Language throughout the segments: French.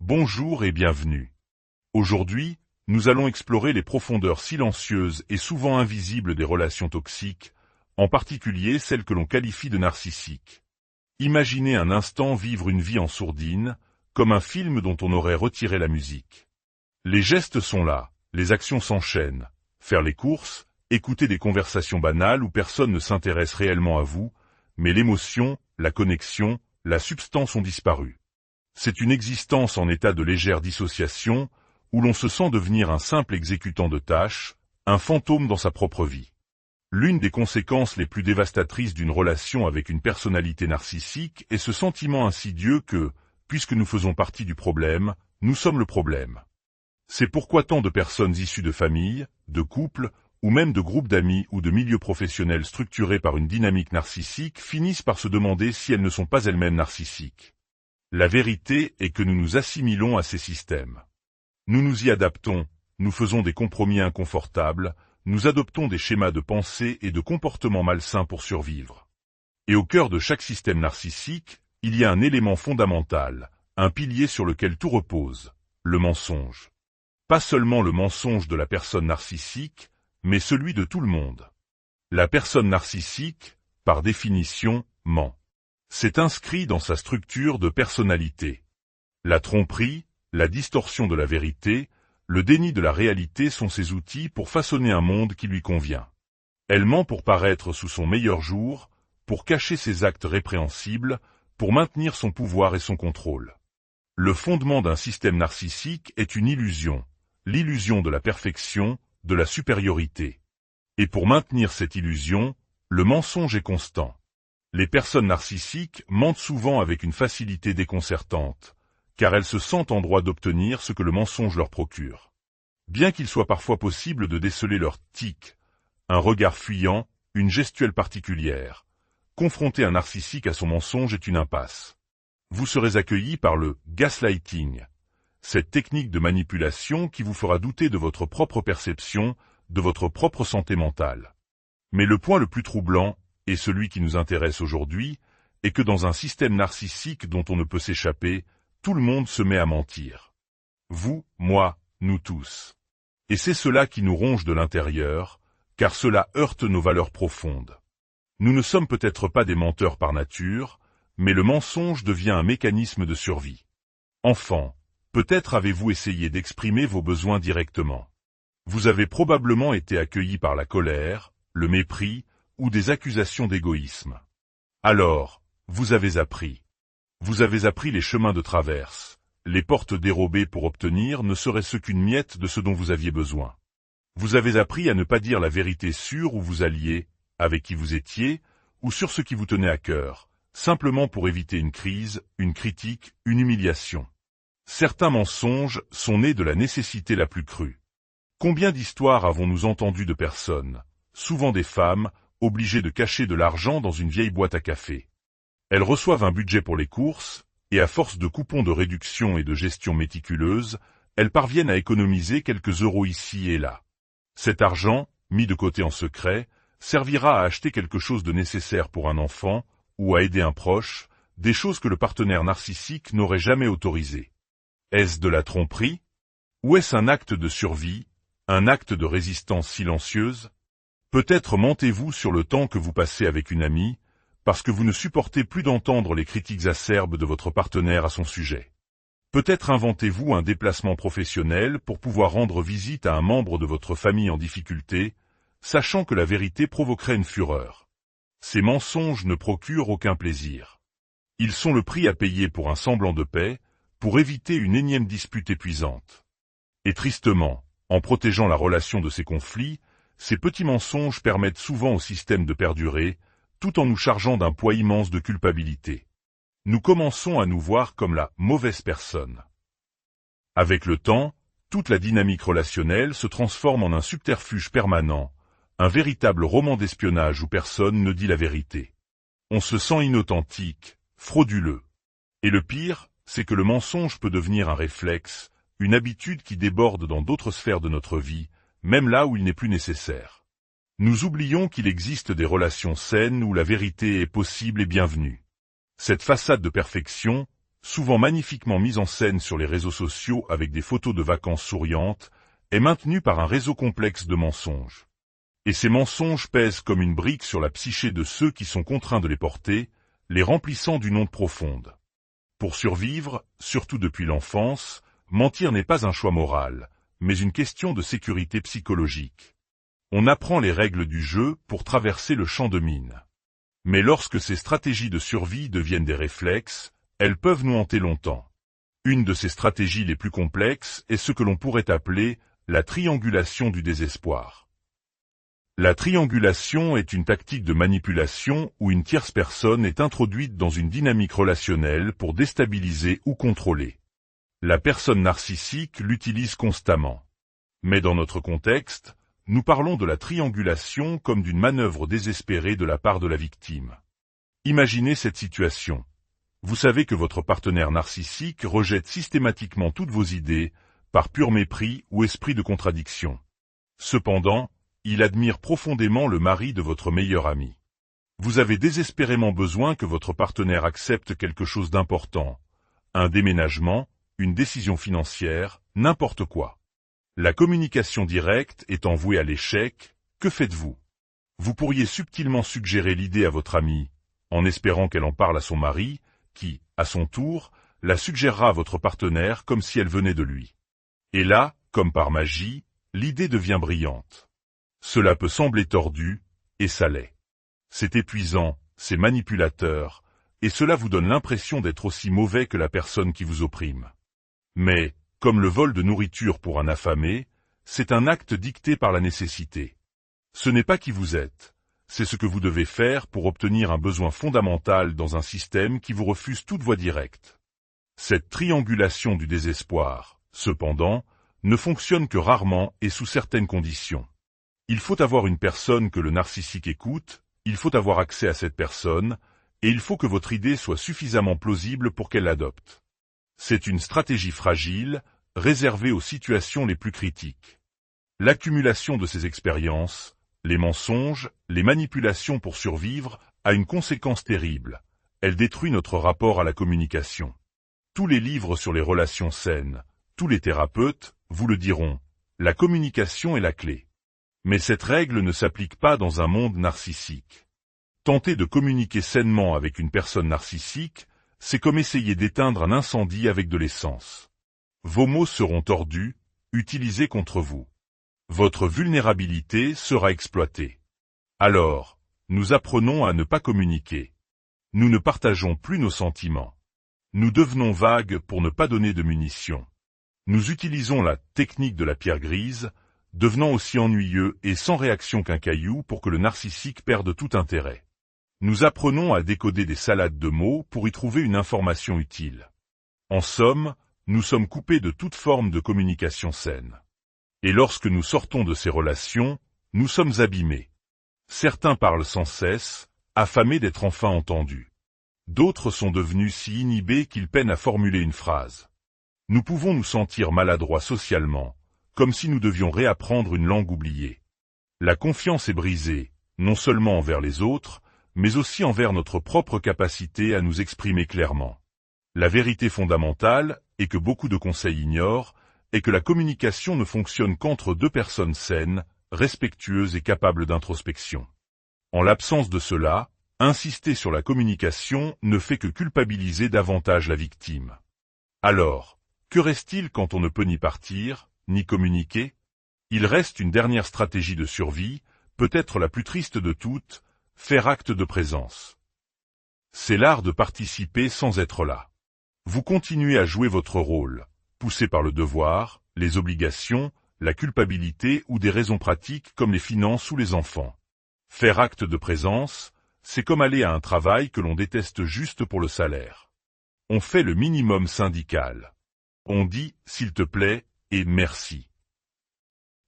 Bonjour et bienvenue. Aujourd'hui, nous allons explorer les profondeurs silencieuses et souvent invisibles des relations toxiques, en particulier celles que l'on qualifie de narcissiques. Imaginez un instant vivre une vie en sourdine, comme un film dont on aurait retiré la musique. Les gestes sont là, les actions s'enchaînent. Faire les courses, écouter des conversations banales où personne ne s'intéresse réellement à vous, mais l'émotion, la connexion, la substance ont disparu. C'est une existence en état de légère dissociation, où l'on se sent devenir un simple exécutant de tâches, un fantôme dans sa propre vie. L'une des conséquences les plus dévastatrices d'une relation avec une personnalité narcissique est ce sentiment insidieux que, puisque nous faisons partie du problème, nous sommes le problème. C'est pourquoi tant de personnes issues de familles, de couples, ou même de groupes d'amis ou de milieux professionnels structurés par une dynamique narcissique finissent par se demander si elles ne sont pas elles-mêmes narcissiques. La vérité est que nous nous assimilons à ces systèmes. Nous nous y adaptons, nous faisons des compromis inconfortables, nous adoptons des schémas de pensée et de comportements malsains pour survivre. Et au cœur de chaque système narcissique, il y a un élément fondamental, un pilier sur lequel tout repose, le mensonge. Pas seulement le mensonge de la personne narcissique, mais celui de tout le monde. La personne narcissique, par définition, ment. C'est inscrit dans sa structure de personnalité. La tromperie, la distorsion de la vérité, le déni de la réalité sont ses outils pour façonner un monde qui lui convient. Elle ment pour paraître sous son meilleur jour, pour cacher ses actes répréhensibles, pour maintenir son pouvoir et son contrôle. Le fondement d'un système narcissique est une illusion, l'illusion de la perfection, de la supériorité. Et pour maintenir cette illusion, le mensonge est constant. Les personnes narcissiques mentent souvent avec une facilité déconcertante, car elles se sentent en droit d'obtenir ce que le mensonge leur procure. Bien qu'il soit parfois possible de déceler leur tic, un regard fuyant, une gestuelle particulière, confronter un narcissique à son mensonge est une impasse. Vous serez accueilli par le gaslighting, cette technique de manipulation qui vous fera douter de votre propre perception, de votre propre santé mentale. Mais le point le plus troublant, et celui qui nous intéresse aujourd'hui, est que dans un système narcissique dont on ne peut s'échapper, tout le monde se met à mentir. Vous, moi, nous tous. Et c'est cela qui nous ronge de l'intérieur, car cela heurte nos valeurs profondes. Nous ne sommes peut-être pas des menteurs par nature, mais le mensonge devient un mécanisme de survie. Enfant, peut-être avez-vous essayé d'exprimer vos besoins directement. Vous avez probablement été accueilli par la colère, le mépris, ou des accusations d'égoïsme. Alors, vous avez appris. Vous avez appris les chemins de traverse, les portes dérobées pour obtenir ne serait-ce qu'une miette de ce dont vous aviez besoin. Vous avez appris à ne pas dire la vérité sur où vous alliez, avec qui vous étiez, ou sur ce qui vous tenait à cœur, simplement pour éviter une crise, une critique, une humiliation. Certains mensonges sont nés de la nécessité la plus crue. Combien d'histoires avons-nous entendues de personnes, souvent des femmes, obligées de cacher de l'argent dans une vieille boîte à café. Elles reçoivent un budget pour les courses, et à force de coupons de réduction et de gestion méticuleuse, elles parviennent à économiser quelques euros ici et là. Cet argent, mis de côté en secret, servira à acheter quelque chose de nécessaire pour un enfant, ou à aider un proche, des choses que le partenaire narcissique n'aurait jamais autorisées. Est-ce de la tromperie? Ou est-ce un acte de survie, un acte de résistance silencieuse? Peut-être mentez-vous sur le temps que vous passez avec une amie, parce que vous ne supportez plus d'entendre les critiques acerbes de votre partenaire à son sujet. Peut-être inventez-vous un déplacement professionnel pour pouvoir rendre visite à un membre de votre famille en difficulté, sachant que la vérité provoquerait une fureur. Ces mensonges ne procurent aucun plaisir. Ils sont le prix à payer pour un semblant de paix, pour éviter une énième dispute épuisante. Et tristement, en protégeant la relation de ces conflits, ces petits mensonges permettent souvent au système de perdurer, tout en nous chargeant d'un poids immense de culpabilité. Nous commençons à nous voir comme la mauvaise personne. Avec le temps, toute la dynamique relationnelle se transforme en un subterfuge permanent, un véritable roman d'espionnage où personne ne dit la vérité. On se sent inauthentique, frauduleux. Et le pire, c'est que le mensonge peut devenir un réflexe, une habitude qui déborde dans d'autres sphères de notre vie, même là où il n'est plus nécessaire. Nous oublions qu'il existe des relations saines où la vérité est possible et bienvenue. Cette façade de perfection, souvent magnifiquement mise en scène sur les réseaux sociaux avec des photos de vacances souriantes, est maintenue par un réseau complexe de mensonges. Et ces mensonges pèsent comme une brique sur la psyché de ceux qui sont contraints de les porter, les remplissant d'une honte profonde. Pour survivre, surtout depuis l'enfance, mentir n'est pas un choix moral, mais une question de sécurité psychologique. On apprend les règles du jeu pour traverser le champ de mine. Mais lorsque ces stratégies de survie deviennent des réflexes, elles peuvent nous hanter longtemps. Une de ces stratégies les plus complexes est ce que l'on pourrait appeler la triangulation du désespoir. La triangulation est une tactique de manipulation où une tierce personne est introduite dans une dynamique relationnelle pour déstabiliser ou contrôler. La personne narcissique l'utilise constamment. Mais dans notre contexte, nous parlons de la triangulation comme d'une manœuvre désespérée de la part de la victime. Imaginez cette situation. Vous savez que votre partenaire narcissique rejette systématiquement toutes vos idées, par pur mépris ou esprit de contradiction. Cependant, il admire profondément le mari de votre meilleur ami. Vous avez désespérément besoin que votre partenaire accepte quelque chose d'important, un déménagement, une décision financière, n'importe quoi. La communication directe étant vouée à l'échec, que faites-vous? Vous pourriez subtilement suggérer l'idée à votre amie, en espérant qu'elle en parle à son mari, qui, à son tour, la suggérera à votre partenaire comme si elle venait de lui. Et là, comme par magie, l'idée devient brillante. Cela peut sembler tordu, et ça l'est. C'est épuisant, c'est manipulateur, et cela vous donne l'impression d'être aussi mauvais que la personne qui vous opprime. Mais, comme le vol de nourriture pour un affamé, c'est un acte dicté par la nécessité. Ce n'est pas qui vous êtes, c'est ce que vous devez faire pour obtenir un besoin fondamental dans un système qui vous refuse toute voie directe. Cette triangulation du désespoir, cependant, ne fonctionne que rarement et sous certaines conditions. Il faut avoir une personne que le narcissique écoute, il faut avoir accès à cette personne, et il faut que votre idée soit suffisamment plausible pour qu'elle l'adopte. C'est une stratégie fragile, réservée aux situations les plus critiques. L'accumulation de ces expériences, les mensonges, les manipulations pour survivre, a une conséquence terrible. Elle détruit notre rapport à la communication. Tous les livres sur les relations saines, tous les thérapeutes, vous le diront, la communication est la clé. Mais cette règle ne s'applique pas dans un monde narcissique. Tenter de communiquer sainement avec une personne narcissique, c'est comme essayer d'éteindre un incendie avec de l'essence. Vos mots seront tordus, utilisés contre vous. Votre vulnérabilité sera exploitée. Alors, nous apprenons à ne pas communiquer. Nous ne partageons plus nos sentiments. Nous devenons vagues pour ne pas donner de munitions. Nous utilisons la technique de la pierre grise, devenant aussi ennuyeux et sans réaction qu'un caillou pour que le narcissique perde tout intérêt. Nous apprenons à décoder des salades de mots pour y trouver une information utile. En somme, nous sommes coupés de toute forme de communication saine. Et lorsque nous sortons de ces relations, nous sommes abîmés. Certains parlent sans cesse, affamés d'être enfin entendus. D'autres sont devenus si inhibés qu'ils peinent à formuler une phrase. Nous pouvons nous sentir maladroits socialement, comme si nous devions réapprendre une langue oubliée. La confiance est brisée, non seulement envers les autres, mais aussi envers notre propre capacité à nous exprimer clairement. La vérité fondamentale, et que beaucoup de conseils ignorent, est que la communication ne fonctionne qu'entre deux personnes saines, respectueuses et capables d'introspection. En l'absence de cela, insister sur la communication ne fait que culpabiliser davantage la victime. Alors, que reste-t-il quand on ne peut ni partir, ni communiquer? Il reste une dernière stratégie de survie, peut-être la plus triste de toutes, faire acte de présence. C'est l'art de participer sans être là. Vous continuez à jouer votre rôle, poussé par le devoir, les obligations, la culpabilité ou des raisons pratiques comme les finances ou les enfants. Faire acte de présence, c'est comme aller à un travail que l'on déteste juste pour le salaire. On fait le minimum syndical. On dit « s'il te plaît » et « merci ».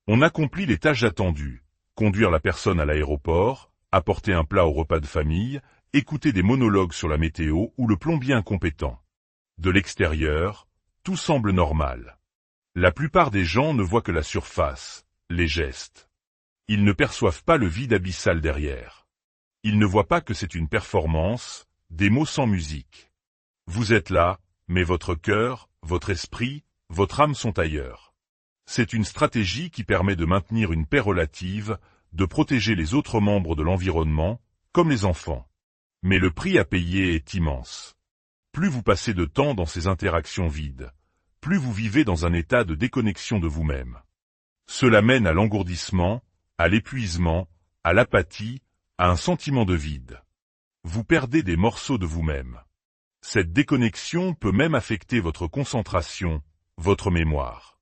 On accomplit les tâches attendues, conduire la personne à l'aéroport, apporter un plat au repas de famille, écouter des monologues sur la météo ou le plombier incompétent. De l'extérieur, tout semble normal. La plupart des gens ne voient que la surface, les gestes. Ils ne perçoivent pas le vide abyssal derrière. Ils ne voient pas que c'est une performance, des mots sans musique. Vous êtes là, mais votre cœur, votre esprit, votre âme sont ailleurs. C'est une stratégie qui permet de maintenir une paix relative, de protéger les autres membres de l'environnement, comme les enfants. Mais le prix à payer est immense. Plus vous passez de temps dans ces interactions vides, plus vous vivez dans un état de déconnexion de vous-même. Cela mène à l'engourdissement, à l'épuisement, à l'apathie, à un sentiment de vide. Vous perdez des morceaux de vous-même. Cette déconnexion peut même affecter votre concentration, votre mémoire.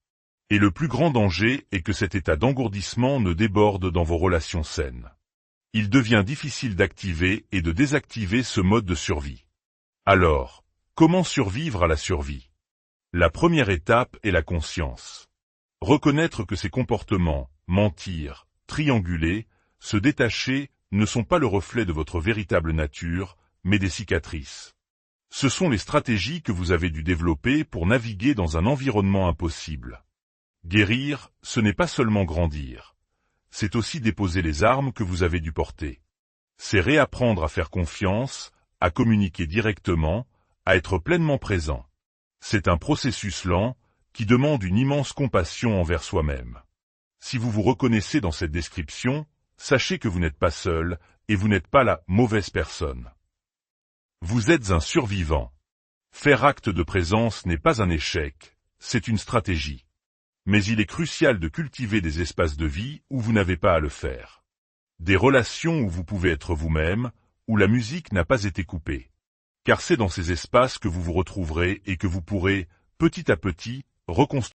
Et le plus grand danger est que cet état d'engourdissement ne déborde dans vos relations saines. Il devient difficile d'activer et de désactiver ce mode de survie. Alors, comment survivre à la survie? La première étape est la conscience. Reconnaître que ces comportements, mentir, trianguler, se détacher, ne sont pas le reflet de votre véritable nature, mais des cicatrices. Ce sont les stratégies que vous avez dû développer pour naviguer dans un environnement impossible. Guérir, ce n'est pas seulement grandir. C'est aussi déposer les armes que vous avez dû porter. C'est réapprendre à faire confiance, à communiquer directement, à être pleinement présent. C'est un processus lent, qui demande une immense compassion envers soi-même. Si vous vous reconnaissez dans cette description, sachez que vous n'êtes pas seul, et vous n'êtes pas la mauvaise personne. Vous êtes un survivant. Faire acte de présence n'est pas un échec, c'est une stratégie. Mais il est crucial de cultiver des espaces de vie où vous n'avez pas à le faire. Des relations où vous pouvez être vous-même, où la musique n'a pas été coupée. Car c'est dans ces espaces que vous vous retrouverez et que vous pourrez, petit à petit, reconstruire